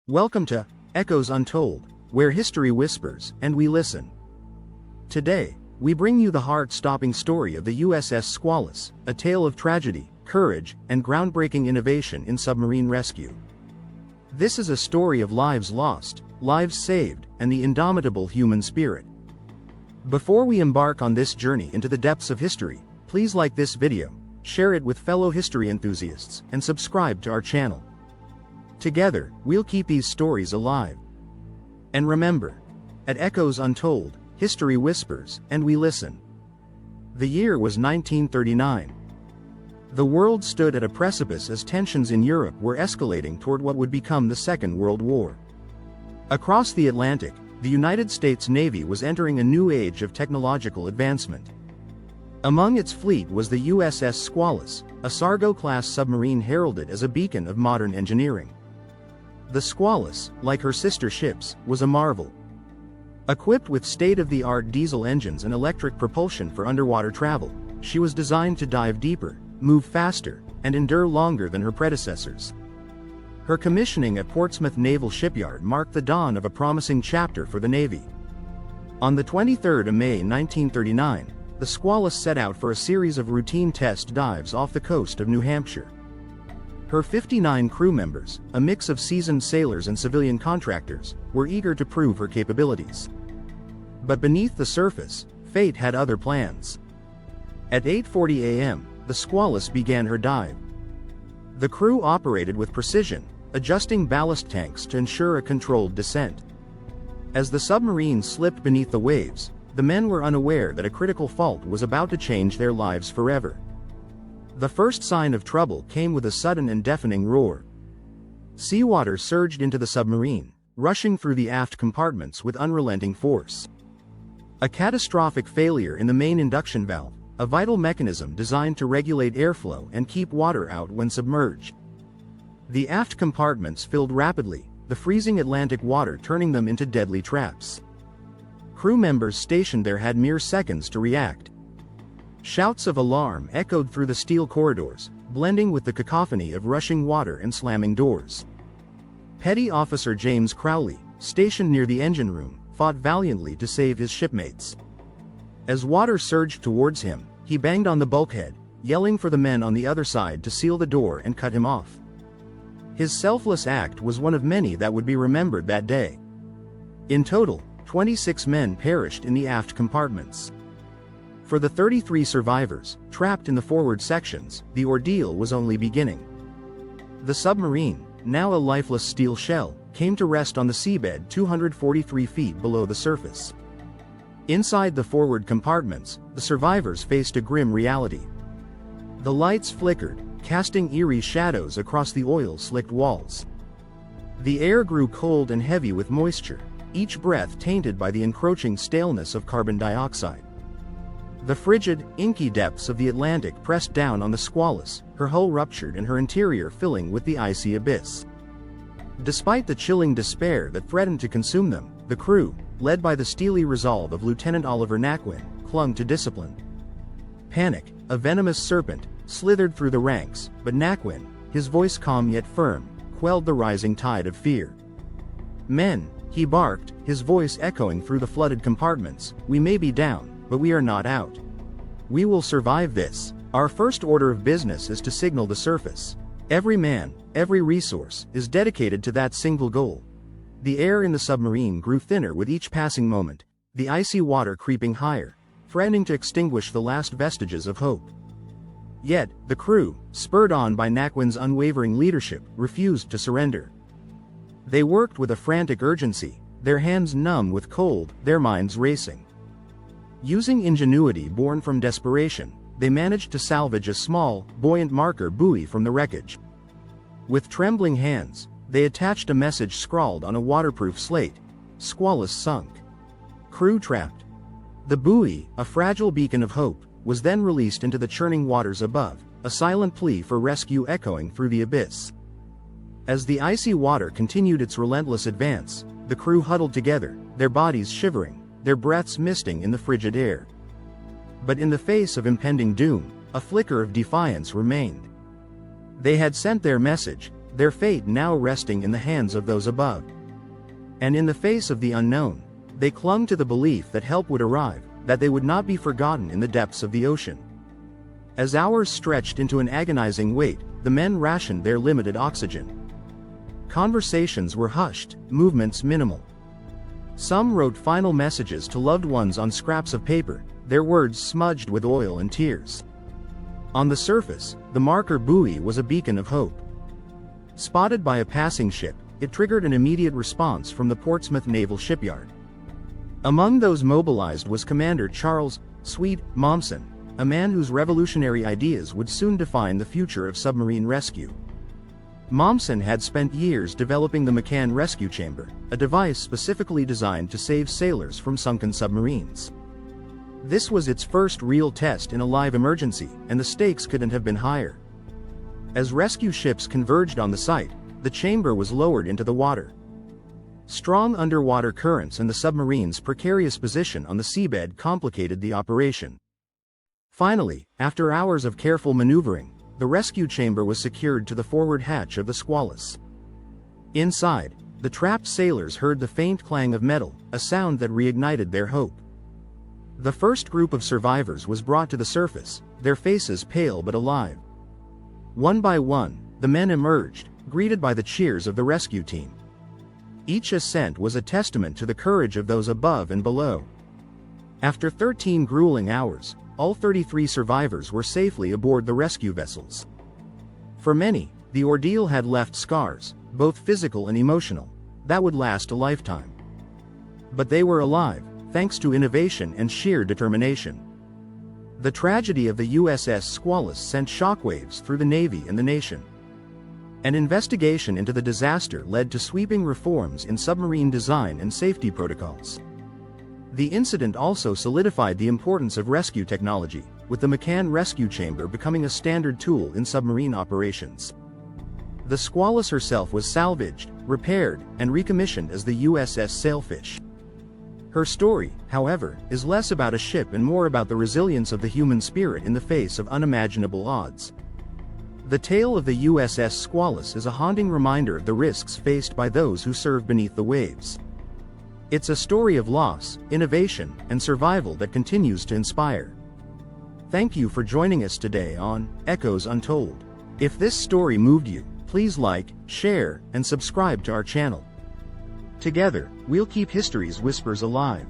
Welcome to Echoes Untold, where history whispers and we listen. Today, we bring you the heart-stopping story of the USS Squalus, a tale of tragedy, courage, and groundbreaking innovation in submarine rescue. This is a story of lives lost, lives saved, and the indomitable human spirit. Before we embark on this journey into the depths of history, please like this video, share it with fellow history enthusiasts, and subscribe to our channel. Together, we'll keep these stories alive. And remember, at Echoes Untold, history whispers, and we listen. The year was 1939. The world stood at a precipice as tensions in Europe were escalating toward what would become the Second World War. Across the Atlantic, the United States Navy was entering a new age of technological advancement. Among its fleet was the USS Squalus, a Sargo-class submarine heralded as a beacon of modern engineering. The Squalus, like her sister ships, was a marvel. Equipped with state-of-the-art diesel engines and electric propulsion for underwater travel, she was designed to dive deeper, move faster, and endure longer than her predecessors. Her commissioning at Portsmouth Naval Shipyard marked the dawn of a promising chapter for the Navy. On the 23rd of May 1939, the Squalus set out for a series of routine test dives off the coast of New Hampshire. Her 59 crew members, a mix of seasoned sailors and civilian contractors, were eager to prove her capabilities. But beneath the surface, fate had other plans. At 8:40 a.m., the Squalus began her dive. The crew operated with precision, adjusting ballast tanks to ensure a controlled descent. As the submarine slipped beneath the waves, the men were unaware that a critical fault was about to change their lives forever. The first sign of trouble came with a sudden and deafening roar. Seawater surged into the submarine, rushing through the aft compartments with unrelenting force. A catastrophic failure in the main induction valve, a vital mechanism designed to regulate airflow and keep water out when submerged. The aft compartments filled rapidly, the freezing Atlantic water turning them into deadly traps. Crew members stationed there had mere seconds to react. Shouts of alarm echoed through the steel corridors, blending with the cacophony of rushing water and slamming doors. Petty Officer James Crowley, stationed near the engine room, fought valiantly to save his shipmates. As water surged towards him, he banged on the bulkhead, yelling for the men on the other side to seal the door and cut him off. His selfless act was one of many that would be remembered that day. In total, 26 men perished in the aft compartments. For the 33 survivors, trapped in the forward sections, the ordeal was only beginning. The submarine, now a lifeless steel shell, came to rest on the seabed 243 feet below the surface. Inside the forward compartments, the survivors faced a grim reality. The lights flickered, casting eerie shadows across the oil-slicked walls. The air grew cold and heavy with moisture, each breath tainted by the encroaching staleness of carbon dioxide. The frigid, inky depths of the Atlantic pressed down on the Squalus, her hull ruptured and her interior filling with the icy abyss. Despite the chilling despair that threatened to consume them, the crew, led by the steely resolve of Lieutenant Oliver Naquin, clung to discipline. Panic, a venomous serpent, slithered through the ranks, but Naquin, his voice calm yet firm, quelled the rising tide of fear. "Men," he barked, his voice echoing through the flooded compartments, "we may be down, but we are not out. We will survive this. Our first order of business is to signal the surface. Every man, every resource, is dedicated to that single goal." The air in the submarine grew thinner with each passing moment, the icy water creeping higher, threatening to extinguish the last vestiges of hope. Yet, the crew, spurred on by Naquin's unwavering leadership, refused to surrender. They worked with a frantic urgency, their hands numb with cold, their minds racing. Using ingenuity born from desperation, they managed to salvage a small, buoyant marker buoy from the wreckage. With trembling hands, they attached a message scrawled on a waterproof slate: "Squalus sunk. Crew trapped." The buoy, a fragile beacon of hope, was then released into the churning waters above, a silent plea for rescue echoing through the abyss. As the icy water continued its relentless advance, the crew huddled together, their bodies shivering, their breaths misting in the frigid air. But in the face of impending doom, a flicker of defiance remained. They had sent their message, their fate now resting in the hands of those above. And in the face of the unknown, they clung to the belief that help would arrive, that they would not be forgotten in the depths of the ocean. As hours stretched into an agonizing wait, the men rationed their limited oxygen. Conversations were hushed, movements minimal. Some wrote final messages to loved ones on scraps of paper, their words smudged with oil and tears. On the surface, the marker buoy was a beacon of hope. Spotted by a passing ship, it triggered an immediate response from the Portsmouth Naval Shipyard. Among those mobilized was Commander Charles Swede Momsen, a man whose revolutionary ideas would soon define the future of submarine rescue. Momsen had spent years developing the McCann Rescue Chamber, a device specifically designed to save sailors from sunken submarines. This was its first real test in a live emergency, and the stakes couldn't have been higher. As rescue ships converged on the site, the chamber was lowered into the water. Strong underwater currents and the submarine's precarious position on the seabed complicated the operation. Finally, after hours of careful maneuvering, the rescue chamber was secured to the forward hatch of the Squalus. Inside, the trapped sailors heard the faint clang of metal, a sound that reignited their hope. The first group of survivors was brought to the surface, their faces pale but alive. One by one, the men emerged, greeted by the cheers of the rescue team. Each ascent was a testament to the courage of those above and below. After 13 grueling hours, all 33 survivors were safely aboard the rescue vessels. For many, the ordeal had left scars, both physical and emotional, that would last a lifetime. But they were alive, thanks to innovation and sheer determination. The tragedy of the USS Squalus sent shockwaves through the Navy and the nation. An investigation into the disaster led to sweeping reforms in submarine design and safety protocols. The incident also solidified the importance of rescue technology, with the McCann Rescue Chamber becoming a standard tool in submarine operations. The Squalus herself was salvaged, repaired, and recommissioned as the USS Sailfish. Her story, however, is less about a ship and more about the resilience of the human spirit in the face of unimaginable odds. The tale of the USS Squalus is a haunting reminder of the risks faced by those who serve beneath the waves. It's a story of loss, innovation, and survival that continues to inspire. Thank you for joining us today on Echoes Untold. If this story moved you, please like, share, and subscribe to our channel. Together, we'll keep history's whispers alive.